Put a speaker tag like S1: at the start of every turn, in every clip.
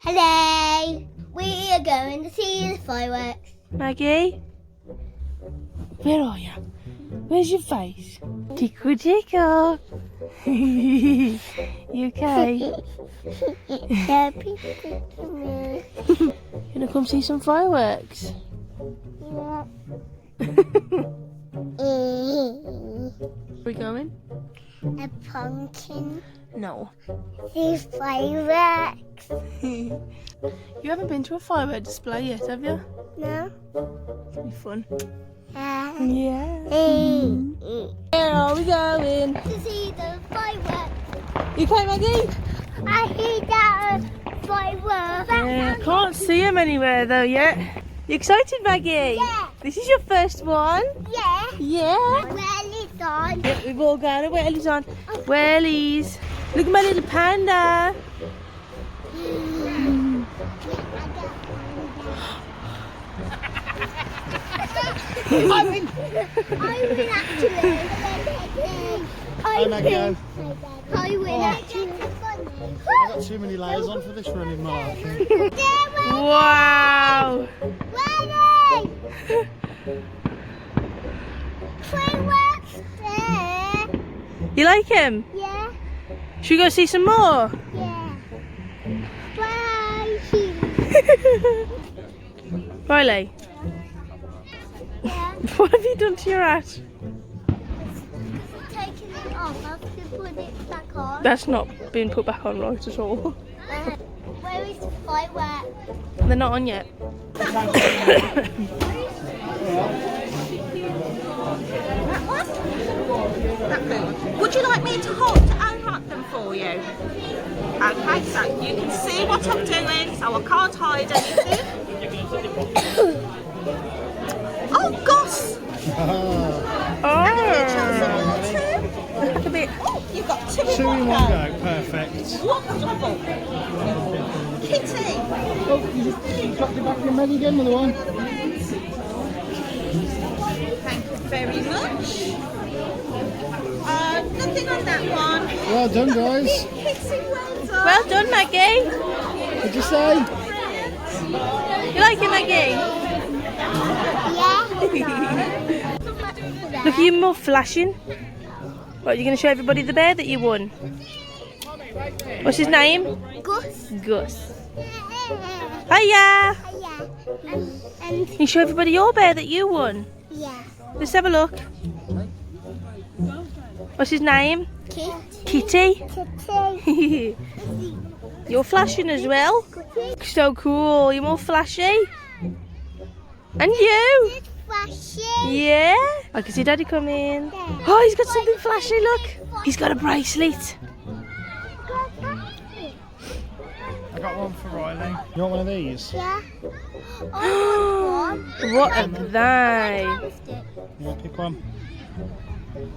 S1: Hello! We are going to see the fireworks.
S2: Maggie? Where are you? Where's your face? Tickle tickle. You okay?
S1: Happy Christmas.
S2: Gonna come see some fireworks?
S1: Yeah.
S2: Where we going?
S1: A pumpkin.
S2: No.
S1: See fireworks.
S2: You haven't been to a firework display yet, have you?
S1: No?
S2: It'll be fun.
S1: Yeah.
S2: Where are we going?
S1: To see the fireworks.
S2: You okay, Maggie?
S1: I hear that fireworks.
S2: Yeah, I can't see them anywhere though yet. You excited, Maggie?
S1: Yeah.
S2: This is your first one?
S1: Yeah.
S2: Yeah.
S1: Well, on.
S2: Yep, we've all got our wellies on. Wellies. Look at my little panda.
S1: I win actually. I win actually.
S3: I've got too many layers on for this running marathon.
S2: Wow.
S1: Ready? Fireworks there.
S2: You like him?
S1: Yeah.
S2: Should we go see some more?
S1: Yeah. Bye.
S2: Riley,
S1: Yeah.
S2: what have you done to your hat?
S1: Taking it off. I have to put it back on.
S2: That's not been put back on right at all.
S1: Where is the firework?
S2: They're not on yet.
S4: Would you like me to hold to unwrap them for you? Okay, so you can see what I'm doing, so I can't hide anything. Oh gosh!
S2: Look a bit.
S4: Oh, you've got two
S3: Two
S4: in
S3: in
S4: one
S3: one
S4: go.
S3: go, perfect.
S4: Wonderful. Kitty!
S3: Oh, you just dropped it back in ready again with the one.
S4: Thank you very much. Nothing on that one.
S3: Well done, guys.
S4: Kitty, well done.
S2: Well done, Maggie.
S3: What'd you say?
S2: You like it, Maggie?
S1: Yeah.
S2: Look at you more flashing. What, you're going to show everybody the bear that you won? What's his name?
S1: Gus.
S2: Gus. Hiya!
S1: And
S2: Can you show everybody your bear that you won?
S1: yeah.
S2: Let's have a look. What's his name? Kitty.
S1: Kitty.
S2: You're flashing as well. So cool. You're more flashy. And you?
S1: Flashy.
S2: Yeah. I can see Daddy coming. Oh, he's got something flashy. Look. He's got a bracelet.
S3: I got one for Riley. You want one of these?
S1: Yeah. I want one.
S2: What are they?
S3: You want to pick one?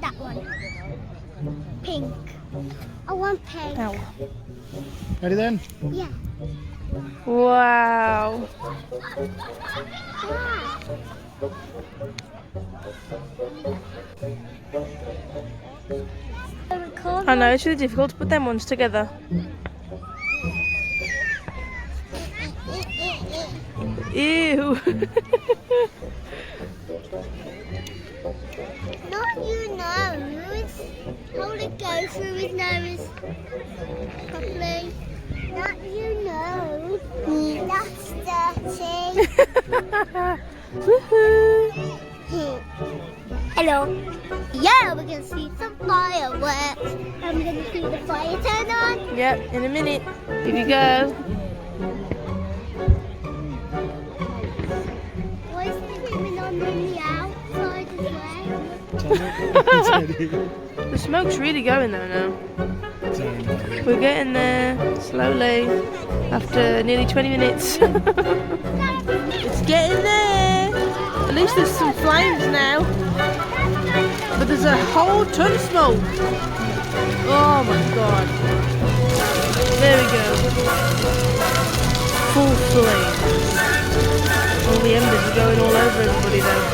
S1: That one. Pink. I want pink.
S2: Ow.
S3: Ready then?
S1: Yeah.
S2: Wow. I know, it's really difficult to put them ones together. Ew.
S1: Not your nose. Hold it go through his nose. Properly. Not your nose. That's dirty.
S2: Woohoo.
S1: Hello. Yeah, we're gonna see some fireworks. I'm gonna see the fire turn on.
S2: Yep, in a minute. Here we go.
S1: Why is the lemon on the outside as well?
S2: The smoke's really going though now. We're getting there slowly after nearly 20 minutes. It's getting there. At least there's some flames now. But there's a whole ton of smoke. Oh my god. There we go. Full flame. All the embers are going all over everybody though.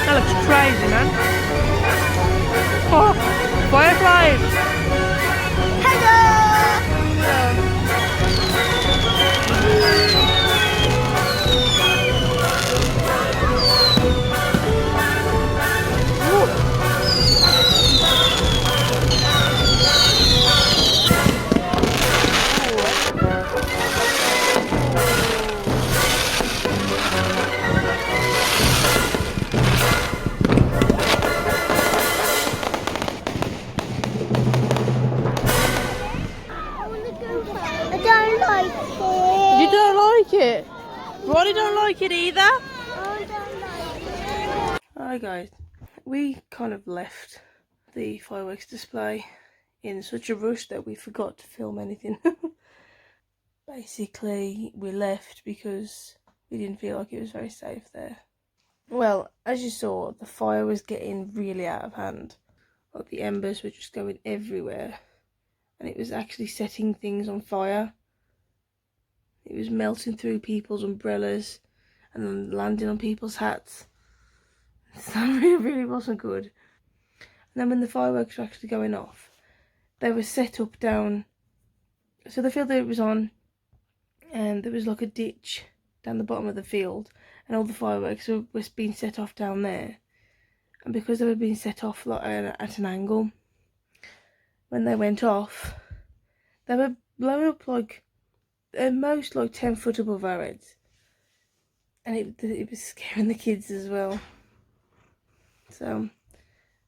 S2: That looks crazy, man. Oh, fireflies!
S1: Hello!
S2: Ronnie don't like it either.
S1: I don't like it.
S2: Alright guys, we kind of left the fireworks display in such a rush that we forgot to film anything. Basically, we left because we didn't feel like it was very safe there. Well, as you saw, the fire was getting really out of hand. Like the embers were just going everywhere. And it was actually setting things on fire. It was melting through people's umbrellas and then landing on people's hats. So that really wasn't good. And then when the fireworks were actually going off, they were set up down. So the field that it was on, and there was like a ditch down the bottom of the field, and all the fireworks were being set off down there. And because they were being set off like at an angle, when they went off, they were blowing up like at most like 10 foot above our heads, and it was scaring the kids as well. So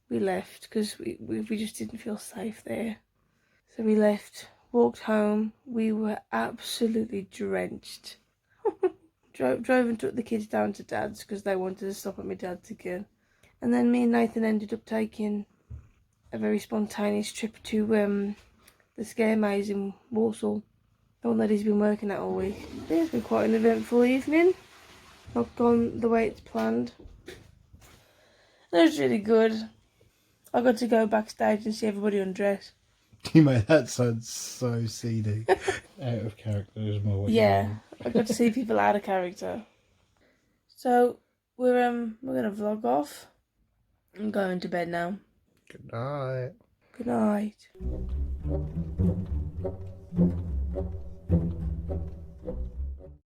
S2: we left because we just didn't feel safe there. So we left, walked home. We were absolutely drenched. Drove and took the kids down to Dad's because they wanted to stop at my dad's again. And then me and Nathan ended up taking a very spontaneous trip to the Scare Maze in Walsall, the one that he's been working at all week. It's been quite an eventful evening. Not gone the way it's planned. It was really good. I got to go backstage and see everybody undress.
S3: You made that sound so seedy. Out of character is more what you mean.
S2: I got to see people out of character. So we're gonna vlog off. I'm going to bed now.
S3: Good night.
S2: Good night.